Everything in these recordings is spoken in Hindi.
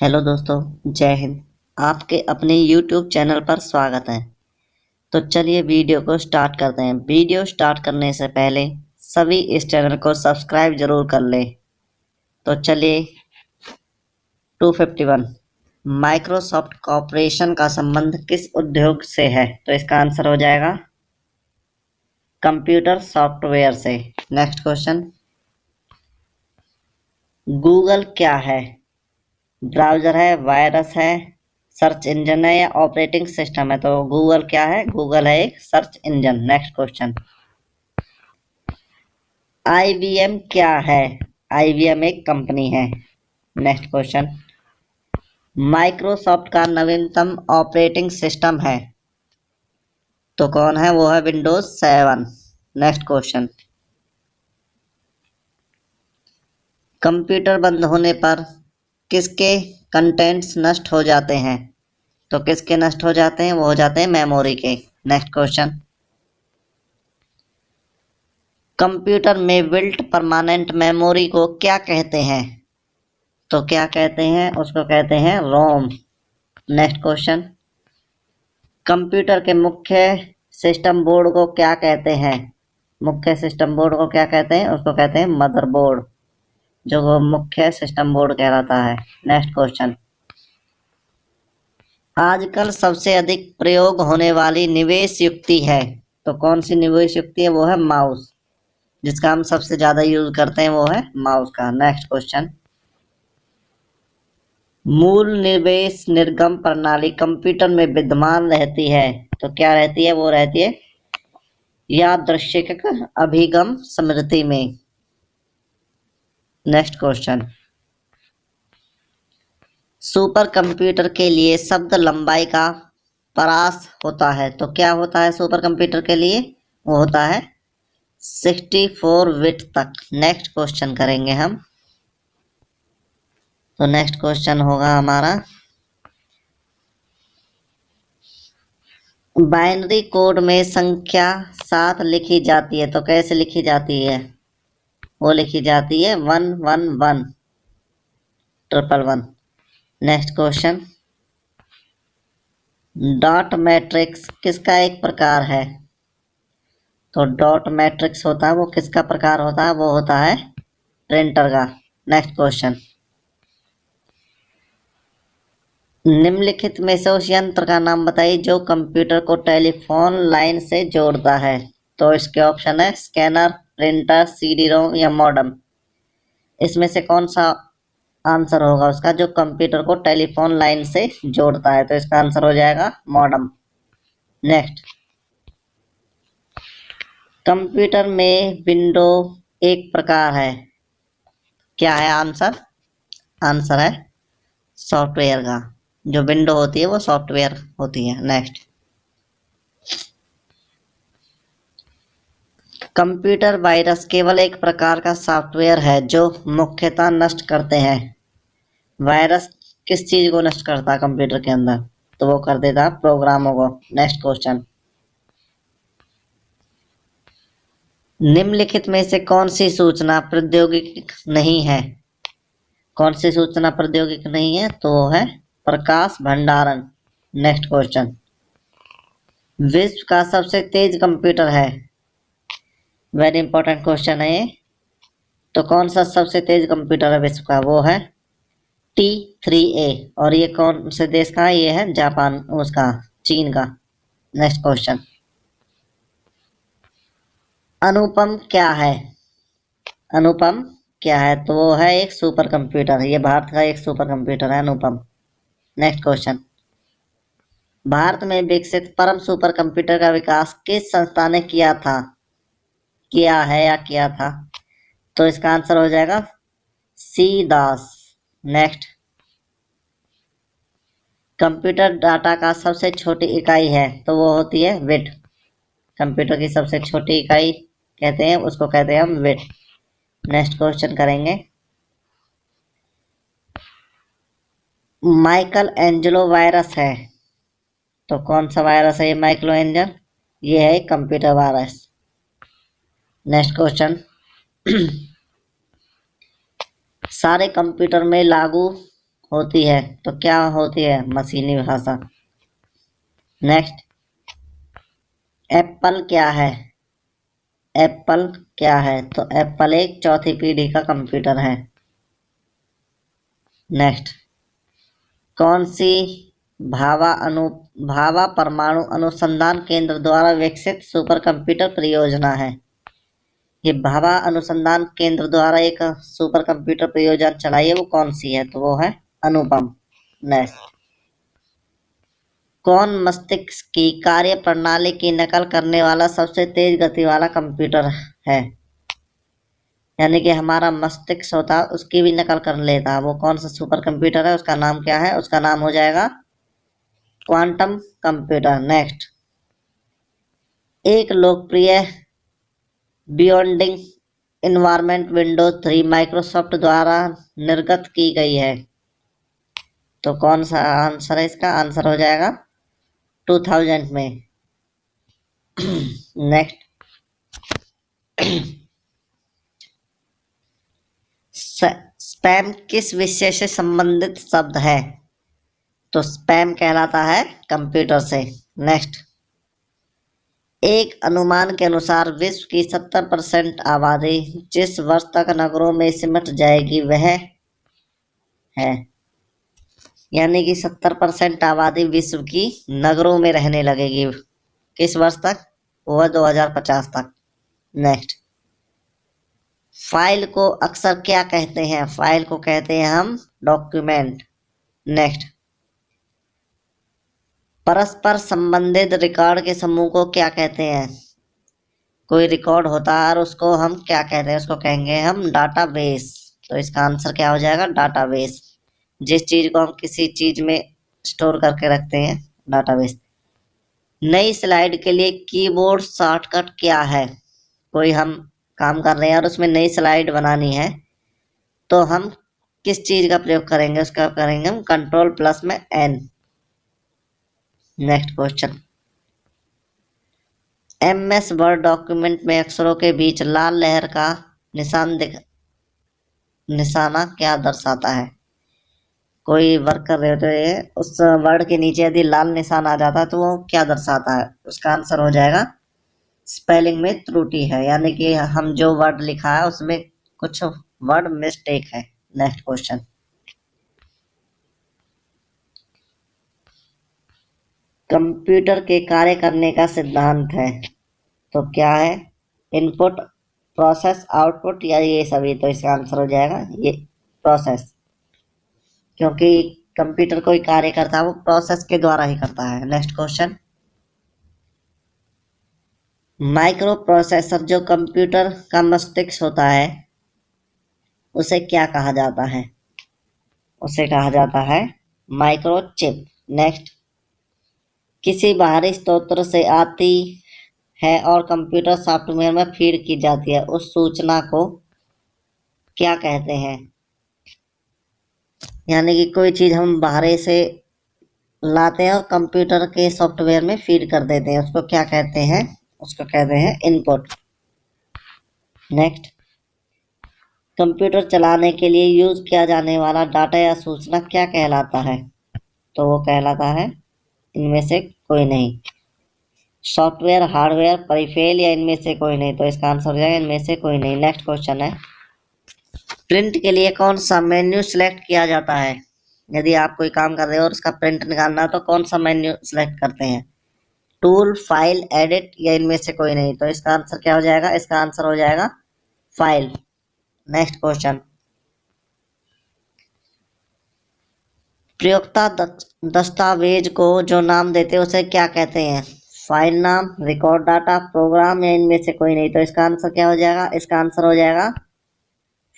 हेलो दोस्तों, जय हिंद। आपके अपने YouTube चैनल पर स्वागत है। तो चलिए वीडियो को स्टार्ट करते हैं। वीडियो स्टार्ट करने से पहले सभी इस चैनल को सब्सक्राइब जरूर कर लें। तो चलिए 251 माइक्रोसॉफ्ट कॉर्पोरेशन का संबंध किस उद्योग से है? तो इसका आंसर हो जाएगा कंप्यूटर सॉफ्टवेयर से। नेक्स्ट क्वेश्चन, गूगल क्या है? ब्राउजर है, वायरस है, सर्च इंजन है या ऑपरेटिंग सिस्टम है? तो गूगल क्या है? गूगल है एक search engine. Next question, IBM क्या है? IBM एक कंपनी है। नेक्स्ट क्वेश्चन, माइक्रोसॉफ्ट का नवीनतम ऑपरेटिंग सिस्टम है तो कौन है? वो है विंडोज 7। नेक्स्ट क्वेश्चन, कंप्यूटर बंद होने पर किसके कंटेंट्स नष्ट हो जाते हैं? तो किसके नष्ट हो जाते हैं? वो हो जाते हैं मेमोरी के। नेक्स्ट क्वेश्चन, कंप्यूटर में बिल्ट परमानेंट मेमोरी को क्या कहते हैं? तो क्या कहते हैं? उसको कहते हैं रोम। नेक्स्ट क्वेश्चन, कंप्यूटर के मुख्य सिस्टम बोर्ड को क्या कहते हैं? मुख्य सिस्टम बोर्ड को क्या कहते हैं? उसको कहते हैं मदरबोर्ड, जो वो मुख्य सिस्टम बोर्ड कहलाता है। नेक्स्ट क्वेश्चन, आजकल सबसे अधिक प्रयोग होने वाली निवेश युक्ति है तो कौन सी निवेश युक्ति है? वो है माउस। जिसका हम सबसे ज्यादा यूज करते हैं वो है माउस का। नेक्स्ट क्वेश्चन, मूल निवेश निर्गम प्रणाली कंप्यूटर में विद्यमान रहती है तो क्या रहती है? वो रहती है यादृच्छिक अभिगम स्मृति में। नेक्स्ट क्वेश्चन, सुपर कंप्यूटर के लिए शब्द लंबाई का परास होता है तो क्या होता है? सुपर कंप्यूटर के लिए वो होता है 64 बिट तक। नेक्स्ट क्वेश्चन करेंगे हम। तो नेक्स्ट क्वेश्चन होगा हमारा, बाइनरी कोड में संख्या 7 लिखी जाती है तो कैसे लिखी जाती है? वो लिखी जाती है 1111111। नेक्स्ट क्वेश्चन, डॉट मैट्रिक्स किसका एक प्रकार है? तो डॉट मैट्रिक्स होता है वो किसका प्रकार होता है? वो होता है प्रिंटर का। नेक्स्ट क्वेश्चन, निम्नलिखित में से उस यंत्र का नाम बताइए जो कंप्यूटर को टेलीफोन लाइन से जोड़ता है। तो इसके ऑप्शन है स्कैनर, प्रिंटर, सीडी रोम या मॉडेम। इसमें से कौन सा आंसर होगा उसका जो कंप्यूटर को टेलीफोन लाइन से जोड़ता है? तो इसका आंसर हो जाएगा मॉडेम। नेक्स्ट, कंप्यूटर में विंडो एक प्रकार है, क्या है आंसर? आंसर है सॉफ्टवेयर का। जो विंडो होती है वो सॉफ्टवेयर होती है। नेक्स्ट, कंप्यूटर वायरस केवल एक प्रकार का सॉफ्टवेयर है जो मुख्यतः नष्ट करते हैं। वायरस किस चीज को नष्ट करता है कंप्यूटर के अंदर? तो वो कर देता है प्रोग्रामों को। नेक्स्ट क्वेश्चन, निम्नलिखित में से कौन सी सूचना प्रौद्योगिकी नहीं है? कौन सी सूचना प्रौद्योगिकी नहीं है? तो वो है प्रकाश भंडारण। नेक्स्ट क्वेश्चन, विश्व का सबसे तेज कंप्यूटर है, वेरी इंपॉर्टेंट क्वेश्चन है ये। तो कौन सा सबसे तेज कंप्यूटर है विश्व का? वो है T3A। और ये कौन से देश का है? ये है जापान, उसका चीन का। नेक्स्ट क्वेश्चन, अनुपम क्या है? अनुपम क्या है? तो वो है एक सुपर कंप्यूटर। ये भारत का एक सुपर कंप्यूटर है अनुपम। नेक्स्ट क्वेश्चन, भारत में विकसित परम सुपर कंप्यूटर का विकास किस संस्था ने किया था, किया है या किया था? तो इसका आंसर हो जाएगा सी दास। नेक्स्ट, कंप्यूटर डाटा का सबसे छोटी इकाई है तो वो होती है बिट। कंप्यूटर की सबसे छोटी इकाई कहते हैं उसको कहते हैं हम बिट। नेक्स्ट क्वेश्चन करेंगे, माइकल एंजेलो वायरस है तो कौन सा वायरस है ये माइकल एंजल? ये है कंप्यूटर वायरस। नेक्स्ट क्वेश्चन, सारे कंप्यूटर में लागू होती है तो क्या होती है? मशीनी भाषा। नेक्स्ट, एप्पल क्या है? एप्पल क्या है? तो एप्पल एक चौथी पीढ़ी का कंप्यूटर है। नेक्स्ट, कौन सी भाभा अनु भाभा परमाणु अनुसंधान केंद्र द्वारा विकसित सुपर कंप्यूटर परियोजना है? ये भाभा अनुसंधान केंद्र द्वारा एक सुपर कंप्यूटर परियोजना चलाई है, वो कौन सी है? तो वो है अनुपम। नेक्स्ट, कौन मस्तिष्क की कार्य प्रणाली की नकल करने वाला सबसे तेज गति वाला कंप्यूटर है? यानी कि हमारा मस्तिष्क होता है उसकी भी नकल कर लेता है, वो कौन सा सुपर कंप्यूटर है? उसका नाम क्या है? उसका नाम हो जाएगा क्वांटम कंप्यूटर। नेक्स्ट, एक लोकप्रिय बियॉन्डिंग इन्वायरमेंट विंडोज 3 माइक्रोसॉफ्ट द्वारा निर्गत की गई है, तो कौन सा आंसर है इसका? आंसर हो जाएगा 2000 में। नेक्स्ट, स्पैम किस विषय से संबंधित शब्द है? तो स्पैम कहलाता है कंप्यूटर से। नेक्स्ट, एक अनुमान के अनुसार विश्व की 70% आबादी जिस वर्ष तक नगरों में सिमट जाएगी वह है, यानी कि 70% आबादी विश्व की नगरों में रहने लगेगी किस वर्ष तक? वह 2050 तक। नेक्स्ट, फाइल को अक्सर क्या कहते हैं? फाइल को कहते हैं हम डॉक्यूमेंट। नेक्स्ट, परस्पर संबंधित रिकॉर्ड के समूह को क्या कहते हैं? कोई रिकॉर्ड होता है और उसको हम क्या कहते हैं? उसको कहेंगे हम डाटाबेस। तो इसका आंसर क्या हो जाएगा? डाटाबेस। जिस चीज को हम किसी चीज में स्टोर करके रखते हैं, डाटाबेस। नई स्लाइड के लिए कीबोर्ड शॉर्टकट क्या है? कोई हम काम कर रहे हैं और उसमें नई स्लाइड बनानी है तो हम किस चीज का प्रयोग करेंगे? उसका करेंगे हम कंट्रोल प्लस में N. Next question, MS word document में अक्षरों के बीच लाल लहर का निशाना क्या दर्शाता है? कोई वर्क कर रहे होते हैं, उस वर्ड के नीचे यदि लाल निशान आ जाता है तो वो क्या दर्शाता है? उसका आंसर हो जाएगा स्पेलिंग में त्रुटि है, यानी कि हम जो वर्ड लिखा है उसमें कुछ वर्ड मिस्टेक है। नेक्स्ट क्वेश्चन, कंप्यूटर के कार्य करने का सिद्धांत है तो क्या है? इनपुट, प्रोसेस, आउटपुट या ये सभी? तो इसका आंसर हो जाएगा ये प्रोसेस, क्योंकि कंप्यूटर कोई कार्य करता है वो प्रोसेस के द्वारा ही करता है। नेक्स्ट क्वेश्चन, माइक्रो प्रोसेसर जो कंप्यूटर का मस्तिष्क होता है उसे क्या कहा जाता है? उसे कहा जाता है माइक्रोचिप। नेक्स्ट, किसी बाहरी स्रोत से आती है और कंप्यूटर सॉफ्टवेयर में फीड की जाती है उस सूचना को क्या कहते हैं? यानी कि कोई चीज हम बाहर से लाते हैं और कंप्यूटर के सॉफ्टवेयर में फीड कर देते हैं, उसको क्या कहते हैं? उसको कहते हैं इनपुट। नेक्स्ट, कंप्यूटर चलाने के लिए यूज किया जाने वाला डाटा या सूचना क्या कहलाता है? तो वो कहलाता है इनमें से कोई नहीं। सॉफ्टवेयर, हार्डवेयर, परिफेल या इनमें से कोई नहीं? तो इसका आंसर हो जाएगा इनमें से कोई नहीं। नेक्स्ट क्वेश्चन है, प्रिंट के लिए कौन सा मेन्यू सिलेक्ट किया जाता है? यदि आप कोई काम कर रहे हो और उसका प्रिंट निकालना है तो कौन सा मेन्यू सिलेक्ट करते हैं? टूल, फाइल, एडिट या इनमें से कोई नहीं? तो इसका आंसर क्या हो जाएगा? इसका आंसर हो जाएगा फाइल। नेक्स्ट क्वेश्चन, प्रयोक्ता दस्तावेज को जो नाम देते हैं उसे क्या कहते हैं? फाइल नाम, रिकॉर्ड डाटा, प्रोग्राम या इनमें से कोई नहीं? तो इसका आंसर क्या हो जाएगा? इसका आंसर हो जाएगा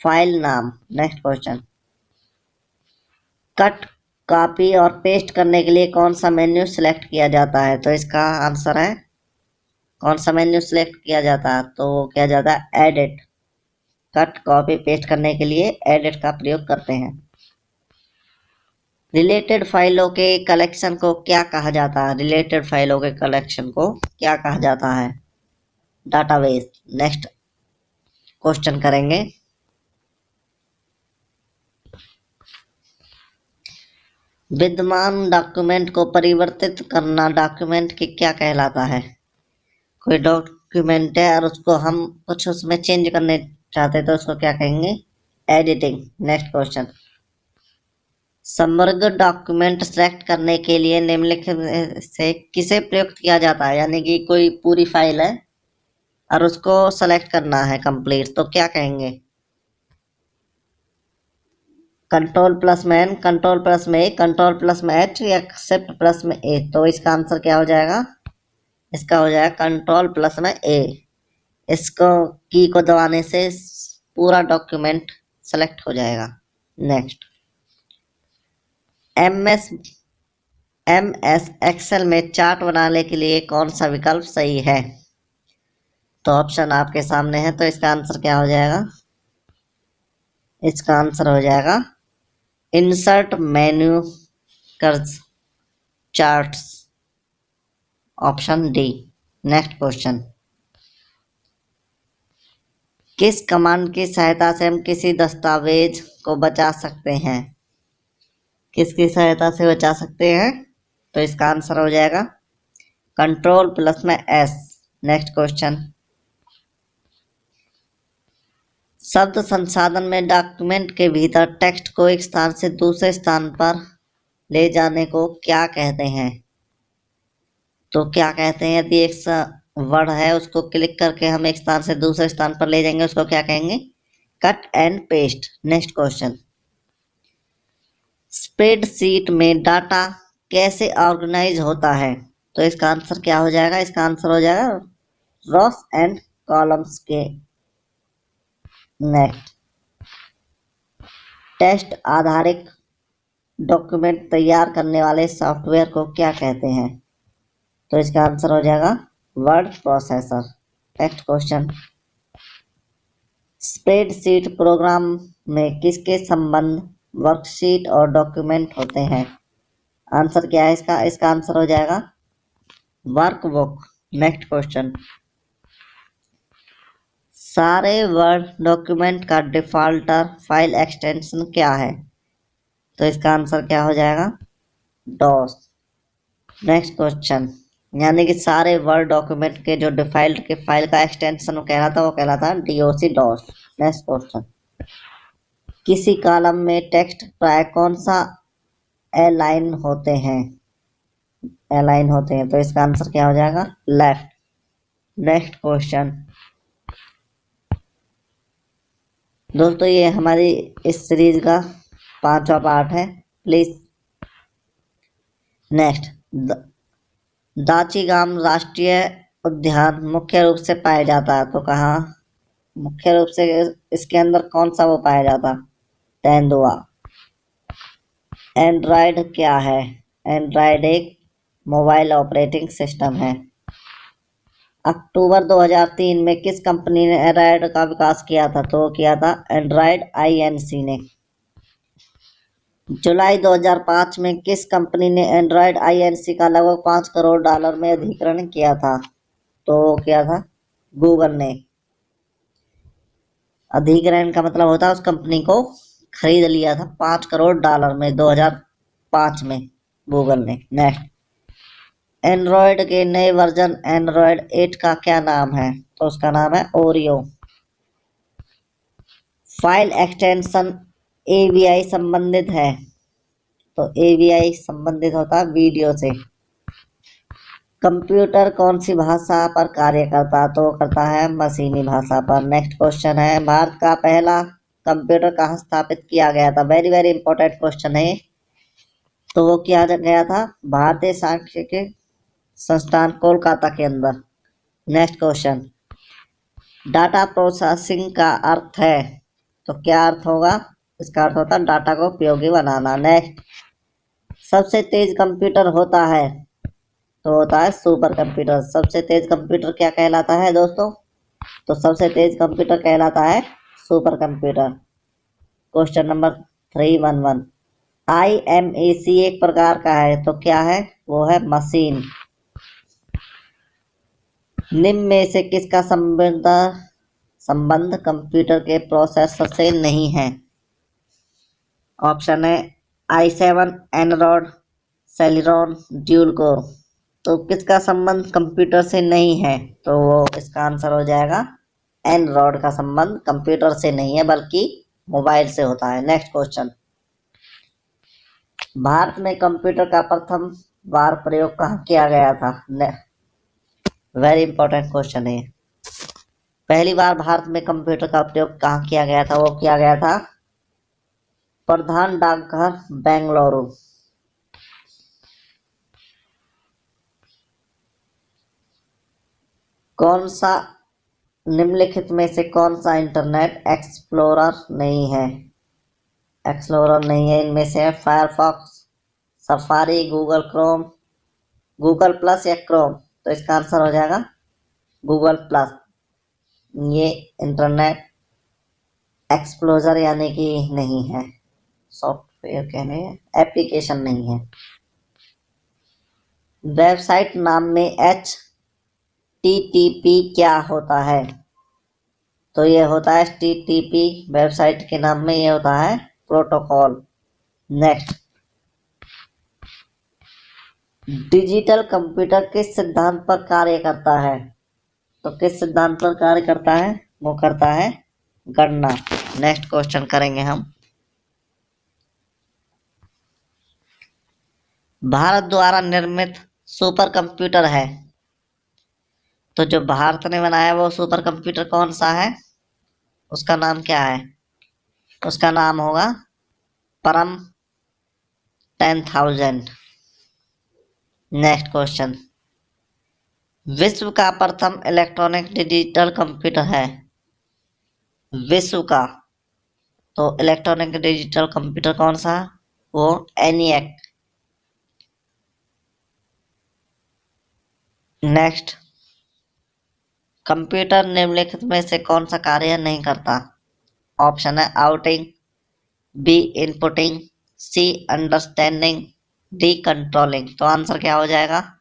फाइल नाम। नेक्स्ट क्वेश्चन, कट, कॉपी और पेस्ट करने के लिए कौन सा मेन्यू सिलेक्ट किया जाता है? तो इसका आंसर है कौन सा मेन्यू सिलेक्ट किया जाता है? तो वो किया जाता है एडिट। कट, कॉपी, पेस्ट करने के लिए एडिट का प्रयोग करते हैं। रिलेटेड फाइलों के कलेक्शन को क्या कहा जाता है? रिलेटेड फाइलों के कलेक्शन को क्या कहा जाता है? डाटाबेस। नेक्स्ट क्वेश्चन करेंगे, विद्यमान डॉक्यूमेंट को परिवर्तित करना डॉक्यूमेंट की क्या कहलाता है? कोई डॉक्यूमेंट है और उसको हम कुछ उसमें चेंज करने चाहते हैं तो उसको क्या कहेंगे? एडिटिंग। नेक्स्ट क्वेश्चन, समग्र डॉक्यूमेंट सेलेक्ट करने के लिए निम्नलिखित में से किसे प्रयुक्त किया जाता है? यानी कि कोई पूरी फाइल है और उसको सेलेक्ट करना है कंप्लीट, तो क्या कहेंगे? कंट्रोल प्लस में एन, कंट्रोल प्लस में ए, कंट्रोल प्लस में एच या शिफ्ट प्लस में ए? तो इसका आंसर क्या हो जाएगा? इसका हो जाएगा कंट्रोल प्लस में ए। इसको की को दबाने से पूरा डॉक्यूमेंट सेलेक्ट हो जाएगा। नेक्स्ट, एमएस एक्सेल में चार्ट बनाने के लिए कौन सा विकल्प सही है? तो ऑप्शन आपके सामने है, तो इसका आंसर क्या हो जाएगा? इसका आंसर हो जाएगा इंसर्ट मेन्यू कर्स charts, option D. Next question, किस कमांड की सहायता से हम किसी दस्तावेज को बचा सकते हैं? किसकी सहायता से बचा सकते हैं? तो इसका आंसर हो जाएगा कंट्रोल प्लस में एस। नेक्स्ट क्वेश्चन, शब्द संसाधन में डॉक्यूमेंट के भीतर टेक्स्ट को एक स्थान से दूसरे स्थान पर ले जाने को क्या कहते हैं? तो क्या कहते हैं? यदि एक वर्ड है उसको क्लिक करके हम एक स्थान से दूसरे स्थान पर ले जाएंगे उसको क्या कहेंगे? Cut and paste. Next question, spreadsheet में डाटा कैसे ऑर्गेनाइज होता है? तो इसका आंसर क्या हो जाएगा? इसका आंसर हो जाएगा रॉस एंड कॉलम्स के। नेक्स्ट, टेक्स्ट आधारित डॉक्यूमेंट तैयार करने वाले सॉफ्टवेयर को क्या कहते हैं? तो इसका आंसर हो जाएगा word processor. Next question, spreadsheet programme में किसके संबंध वर्कशीट और डॉक्यूमेंट होते हैं? आंसर क्या है इसका? इसका आंसर हो जाएगा वर्कबुक। नेक्स्ट क्वेश्चन, सारे वर्ड डॉक्यूमेंट का डिफॉल्टर फाइल एक्सटेंशन क्या है? तो इसका आंसर क्या हो जाएगा? डॉस। नेक्स्ट क्वेश्चन, यानी कि सारे वर्ड डॉक्यूमेंट के जो डिफॉल्ट के फाइल का एक्सटेंशन वो कहलाता है डीओसी, डॉस। नेक्स्ट क्वेश्चन, किसी कॉलम में टेक्स्ट प्राय कौन सा अलाइन होते हैं? तो इसका आंसर क्या हो जाएगा? लेफ्ट। नेक्स्ट क्वेश्चन, दोस्तों ये हमारी इस सीरीज का 5वां पार्ट है, प्लीज। नेक्स्ट, दाचीगाम राष्ट्रीय उद्यान मुख्य रूप से पाया जाता है, तो कहाँ मुख्य रूप से इसके अंदर कौन सा वो पाया जाता? तेंदुआ। एंड्रॉयड क्या है? एंड्रॉयड एक मोबाइल ऑपरेटिंग सिस्टम है। अक्टूबर 2003 में किस कंपनी ने एंड्रॉयड का विकास किया था? तो किया था एंड्रॉयड आईएनसी ने। जुलाई 2005 में किस कंपनी ने एंड्रॉयड आईएनसी का लगभग $5 करोड़ में अधिग्रहण किया था? तो किया था गूगल ने। अधिग्रहण का मतलब होता है उस कंपनी को खरीद लिया था $5 करोड़ में 2005 में गूगल ने। नेक्स्ट, एंड्रॉयड के नए वर्जन एंड्रॉयड 8 का क्या नाम है? तो उसका नाम है ओरियो। फाइल एक्सटेंशन एवीआई संबंधित है, तो एवीआई संबंधित होता है वीडियो से। कंप्यूटर कौन सी भाषा पर कार्य करता है? तो करता है मशीनी भाषा पर। नेक्स्ट क्वेश्चन है, भारत का पहला कंप्यूटर कहाँ स्थापित किया गया था? वेरी वेरी इंपॉर्टेंट क्वेश्चन है। तो वो किया गया था भारतीय सांख्यिकी संस्थान कोलकाता के अंदर। नेक्स्ट क्वेश्चन, डाटा प्रोसेसिंग का अर्थ है, तो क्या अर्थ होगा? इसका अर्थ होता है डाटा को उपयोगी बनाना। नेक्स्ट, सबसे तेज कंप्यूटर होता है, तो होता है सुपर कंप्यूटर। सबसे तेज कंप्यूटर क्या कहलाता है दोस्तों? तो सबसे तेज कंप्यूटर कहलाता है super computer. Question number 311, IMAC एक प्रकार का है, तो क्या है? वो है मशीन। निम्न में से किसका संबंध कंप्यूटर के प्रोसेसर से नहीं है? ऑप्शन है i7 एनरॉड सेलेरॉन ड्यूल कोर। तो किसका संबंध कंप्यूटर से नहीं है, तो वो इसका आंसर हो जाएगा एनरॉड का संबंध कंप्यूटर से नहीं है बल्कि मोबाइल से होता है। नेक्स्ट क्वेश्चन, भारत में कंप्यूटर का प्रथम बार प्रयोग कहाँ किया गया था? वेरी इंपॉर्टेंट क्वेश्चन है। पहली बार भारत में कंप्यूटर का प्रयोग कहाँ किया गया था? वो किया गया था प्रधान डाकघर बेंगलुरु। कौन सा निम्नलिखित में से कौन सा इंटरनेट एक्सप्लोरर नहीं है? इनमें से है Firefox, safari, Google Chrome, Google plus या क्रोम। तो इसका आंसर हो जाएगा गूगल प्लस। ये इंटरनेट एक्सप्लोरर यानी कि नहीं है, सॉफ्टवेयर कहने, एप्लीकेशन नहीं है। वेबसाइट नाम में HTTP क्या होता है? तो ये होता है HTTP, वेबसाइट के नाम में ये होता है प्रोटोकॉल। नेक्स्ट, डिजिटल कंप्यूटर किस सिद्धांत पर कार्य करता है? तो किस सिद्धांत पर कार्य करता है? वो करता है गणना। नेक्स्ट क्वेश्चन करेंगे हम, भारत द्वारा निर्मित सुपर कंप्यूटर है, तो जो भारत ने बनाया वो सुपर कंप्यूटर कौन सा है? उसका नाम क्या है? उसका नाम होगा परम 10,000। नेक्स्ट क्वेश्चन, विश्व का प्रथम इलेक्ट्रॉनिक डिजिटल कंप्यूटर है? विश्व का तो इलेक्ट्रॉनिक डिजिटल कंप्यूटर कौन सा? वो ENIAC। नेक्स्ट, कंप्यूटर निम्नलिखित में से कौन सा कार्य नहीं करता? ऑप्शन है आउटिंग, बी इनपुटिंग, सी अंडरस्टैंडिंग, डी कंट्रोलिंग। तो आंसर क्या हो जाएगा?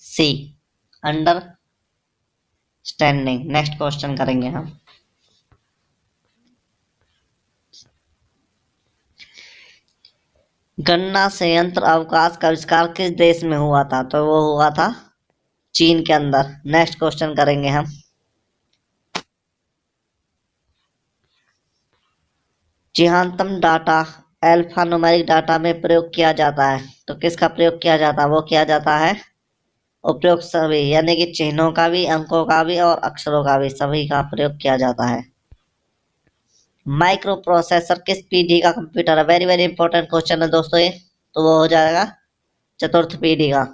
सी अंडरस्टैंडिंग। नेक्स्ट क्वेश्चन करेंगे हम, गणना संयंत्र अवकाश का आविष्कार किस देश में हुआ था? तो वो हुआ था चीन के अंदर। नेक्स्ट क्वेश्चन करेंगे हम, चिह्नात्मक डाटा अल्फा न्यूमेरिक डाटा में प्रयोग किया जाता है, तो किसका प्रयोग किया जाता है? वो किया जाता है उपयोग सभी, यानी कि चिन्हों का भी, अंकों का भी और अक्षरों का भी, सभी का प्रयोग किया जाता है। माइक्रो प्रोसेसर किस पीढ़ी का कंप्यूटर है? वेरी वेरी इंपॉर्टेंट क्वेश्चन है दोस्तों ये। तो वो हो जाएगा चतुर्थ पीढ़ी का।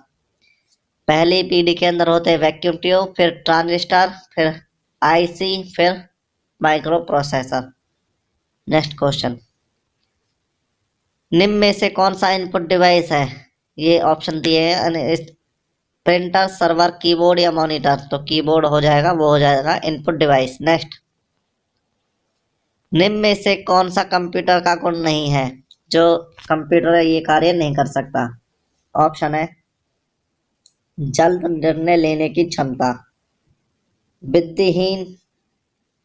पहली पीढ़ी के अंदर होते हैं वैक्यूम ट्यूब, फिर ट्रांजिस्टर, फिर IC, फिर माइक्रो प्रोसेसर। नेक्स्ट क्वेश्चन, निम्न में से कौन सा इनपुट डिवाइस है? ये ऑप्शन दिए हैं, प्रिंटर, सर्वर, कीबोर्ड या मॉनिटर। तो कीबोर्ड हो जाएगा, वो हो जाएगा इनपुट डिवाइस। नेक्स्ट, निम्न में से कौन सा कंप्यूटर का गुण नहीं है, जो कंप्यूटर ये कार्य नहीं कर सकता? ऑप्शन है जल्द निर्णय लेने की क्षमता, बुद्धिहीन,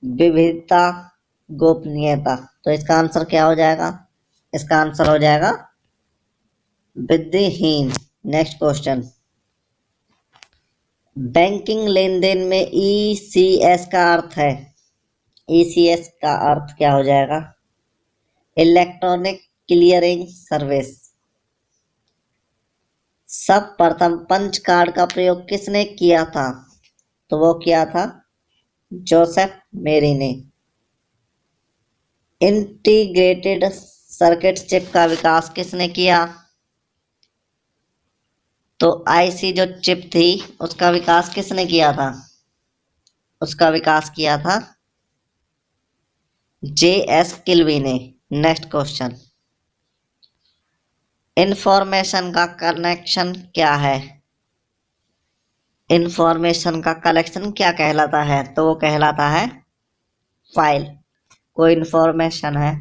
विविधता, गोपनीयता। तो इसका आंसर क्या हो जाएगा? इसका आंसर हो जाएगा बुद्धिहीन। नेक्स्ट क्वेश्चन, बैंकिंग लेन देन में ECS का अर्थ है? ECS का अर्थ क्या हो जाएगा? Electronic clearing service. सर्वप्रथम पंच कार्ड का प्रयोग किसने किया था? तो वो किया था जोसेफ मेरी ने। इंटीग्रेटेड सर्किट चिप का विकास किसने किया? तो IC जो चिप थी उसका विकास किसने किया था? उसका विकास किया था JS किल्वी ने। नेक्स्ट क्वेश्चन, इंफॉर्मेशन का कनेक्शन क्या है? इंफॉर्मेशन का कलेक्शन क्या कहलाता है? तो वो कहलाता है फाइल। कोई इंफॉर्मेशन है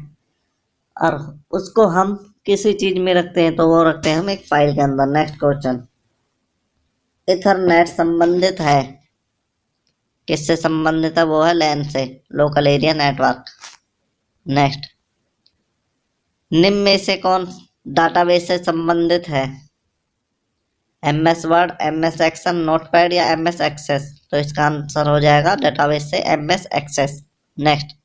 और उसको हम किसी चीज में रखते हैं तो वो रखते हैं हम एक फाइल के अंदर। नेक्स्ट क्वेश्चन, इथरनेट संबंधित है, किससे संबंधित है? वो है LAN से, लोकल एरिया नेटवर्क। नेक्स्ट, निम्न में से कौन डाटाबेस से संबंधित है? MS word, MS excel, notepad या MS एक्सेस? तो इसका आंसर हो जाएगा डेटाबेस से MS एक्सेस। नेक्स्ट,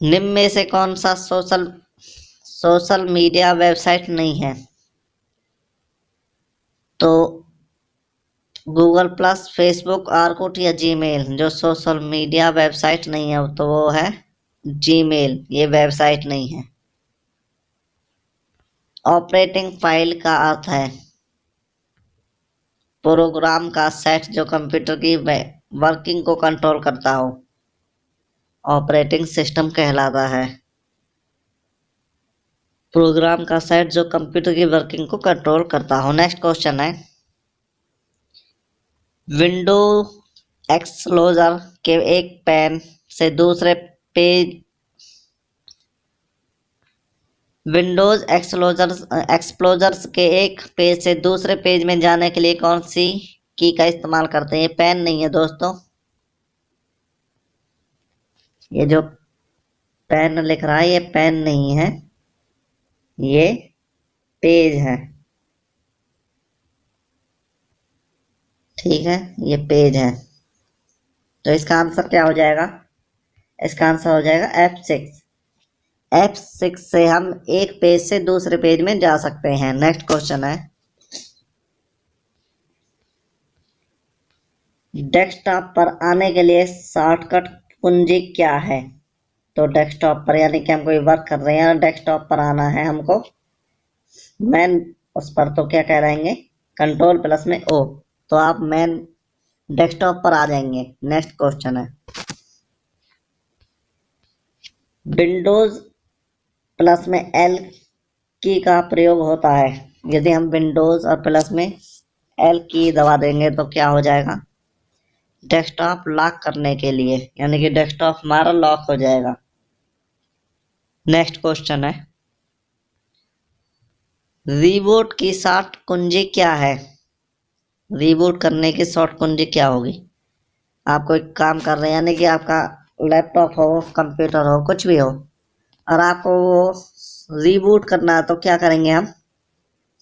निम्न में से कौन सा सोशल मीडिया वेबसाइट नहीं है? तो गूगल प्लस, फेसबुक, आर्कुट या जीमेल? जो सोशल मीडिया वेबसाइट नहीं है तो वो है जीमेल, ये वेबसाइट नहीं है। ऑपरेटिंग फाइल का अर्थ है प्रोग्राम का सेट जो कंप्यूटर की वर्किंग को कंट्रोल करता हो, ऑपरेटिंग सिस्टम कहलाता है। प्रोग्राम का सेट जो कंप्यूटर की वर्किंग को कंट्रोल करता हो। नेक्स्ट क्वेश्चन है, विंडो एक्सप्लोरर के एक पेन से दूसरे पेज विंडोज एक्सप्लोरर के एक पेज से दूसरे पेज में जाने के लिए कौन सी की का इस्तेमाल करते हैं? ये पेन नहीं है दोस्तों, ये जो पेन लिख रहा है ये पेन नहीं है, ये पेज है। ठीक है, ये पेज है। तो इसका आंसर क्या हो जाएगा? इसका आंसर हो जाएगा F6। F6 से हम एक पेज से दूसरे पेज में जा सकते हैं। नेक्स्ट क्वेश्चन है, डेस्कटॉप पर आने के लिए शॉर्टकट कुंजी क्या है? तो डेस्कटॉप पर यानी कि हम कोई वर्क कर रहे हैं, डेस्कटॉप पर आना है हमको, मैन उस पर तो क्या कह रहेंगे? कंट्रोल प्लस में O, तो आप मैन डेस्कटॉप पर आ जाएंगे। नेक्स्ट क्वेश्चन है, विंडोज प्लस में L की का प्रयोग होता है। यदि हम विंडोज और प्लस में L की दबा देंगे तो क्या हो जाएगा? डेस्कटॉप लॉक करने के लिए, यानी कि डेस्कटॉप हमारा लॉक हो जाएगा। नेक्स्ट क्वेश्चन है, रीबूट की शॉर्ट कुंजी क्या है? रीबूट करने की शॉर्ट कुंजी क्या होगी? आप कोई काम कर रहे हैं, यानी कि आपका लैपटॉप हो, कंप्यूटर हो, कुछ भी हो, और आपको वो रीबूट करना है तो क्या करेंगे हम?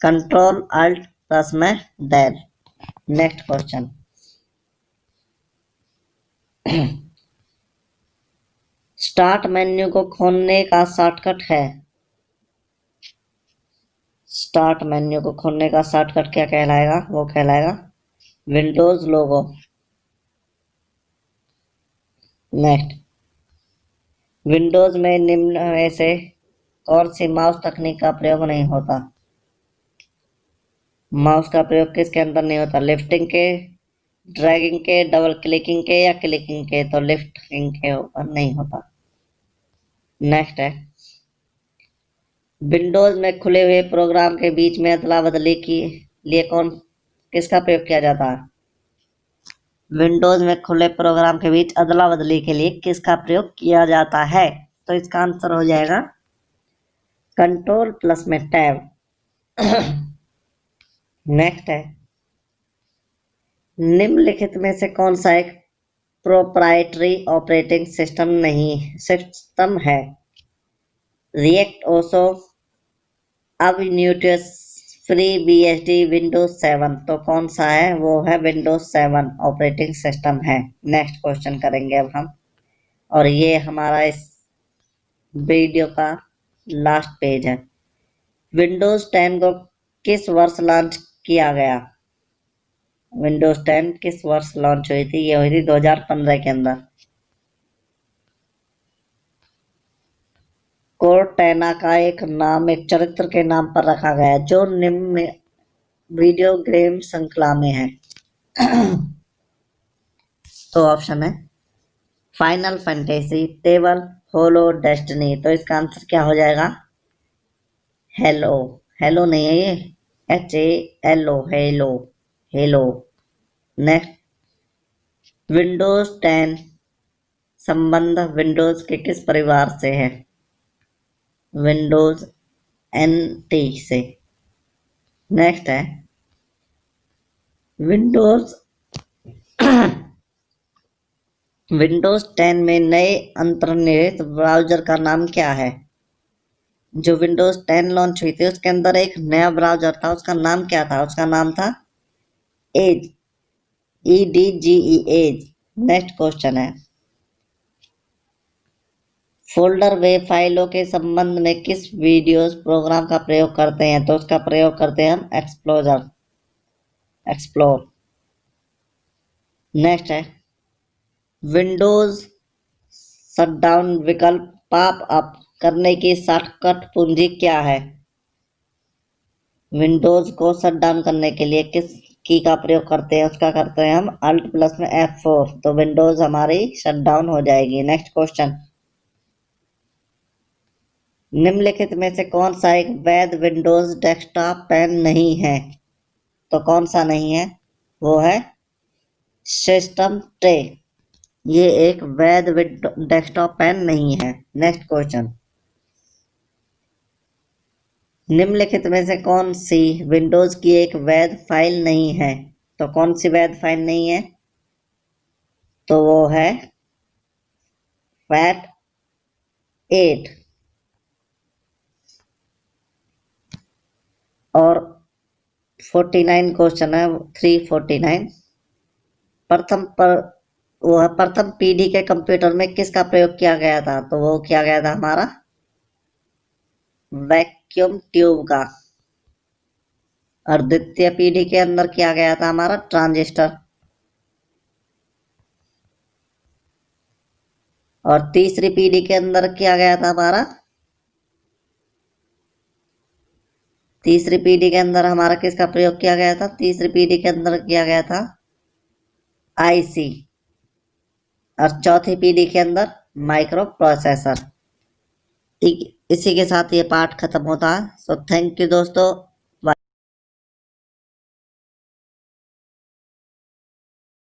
कंट्रोल अल्ट प्लस में that. Next question, start menu को खोलने का शॉर्टकट है। स्टार्ट मेन्यू को खोलने का शॉर्टकट क्या कहलाएगा? वो कहलाएगा विंडोज लोगो। नेक्स्ट, विंडोज में निम्न में से कौन सी माउस तकनीक का प्रयोग नहीं होता? माउस का प्रयोग किसके अंदर नहीं होता? लिफ्टिंग के, ड्रैगिंग के, डबल क्लिकिंग के या क्लिकिंग के? तो लिफ्टिंग के ऊपर नहीं होता। नेक्स्ट है, विंडोज में खुले हुए प्रोग्राम के बीच में अदला बदली के लिए किसका प्रयोग किया जाता है? विंडोज में खुले प्रोग्राम के बीच अदला बदली के लिए किसका प्रयोग किया जाता है? तो इसका आंसर हो जाएगा कंट्रोल प्लस में टैब। नेक्स्ट है, निम्नलिखित में से कौन सा एक प्रोप्राइटरी ऑपरेटिंग सिस्टम है? रिएक्ट ओशो, अब न्यूटस, फ्री BSD, विंडोज 7? तो कौन सा है? वो है विंडोज 7 ऑपरेटिंग सिस्टम है। नेक्स्ट क्वेश्चन करेंगे अब हम, और ये हमारा इस वीडियो का लास्ट पेज है। विंडोज 10 को किस वर्ष लॉन्च किया गया? विंडोज 10 किस वर्ष लॉन्च हुई थी? ये हुई थी 2015 के अंदर। कोर्टेना का एक नाम एक चरित्र के नाम पर रखा गया है जो निम्न वीडियो गेम श्रृंखला में है। तो ऑप्शन है फाइनल फैंटेसी, टेबल, होलो, डेस्टिनी? तो इसका आंसर क्या हो जाएगा? हेलो। हेलो नहीं है ये, HALO, hello, hello. Next, Windows 10 संबंध विंडोज के किस परिवार से है? विंडोज NT से। नेक्स्ट है, विंडोज विंडोज 10 में नए अंतर्निहित ब्राउज़र का नाम क्या है? जो विंडोज 10 लॉन्च हुई थी उसके अंदर एक नया ब्राउज़र था, उसका नाम क्या था? उसका नाम था edge, EDGE, edge. Next question है, फोल्डर वे फाइलों के संबंध में किस वीडियोस प्रोग्राम का प्रयोग करते हैं? तो उसका प्रयोग करते हैं हम एक्सप्लोर। नेक्स्ट है, विंडोज शटडाउन विकल्प पॉप अप करने की शॉर्टकट कुंजी क्या है? विंडोज को शटडाउन करने के लिए किस की का प्रयोग करते हैं? उसका करते हैं हम अल्ट प्लस में F4, तो विंडोज हमारी शटडाउन हो जाएगी। नेक्स्ट क्वेश्चन, निम्नलिखित में से कौन सा एक वैध विंडोज डेस्कटॉप पेन नहीं है? तो कौन सा नहीं है? वो है सिस्टम ट्रे। ये एक वैध डेस्कटॉप पेन नहीं है। नेक्स्ट क्वेश्चन, निम्नलिखित में से कौन सी विंडोज की एक वैध फाइल नहीं है? तो कौन सी वैध फाइल नहीं है? तो वो है FAT8। और 49 क्वेश्चन है, 349, प्रथम पीढ़ी के कंप्यूटर में किसका प्रयोग किया गया था? तो वो किया गया था हमारा वैक्यूम ट्यूब का। और द्वितीय पीढ़ी के अंदर किया गया था हमारा ट्रांजिस्टर। और तीसरी पीढ़ी के अंदर किया गया था हमारा, तीसरी पीढ़ी के अंदर हमारा किसका प्रयोग किया गया था? तीसरी पीढ़ी के अंदर किया गया था IC। और चौथी पीढ़ी के अंदर माइक्रो प्रोसेसर। इसी के साथ ये पार्ट खत्म होता है। सो थैंक यू दोस्तों।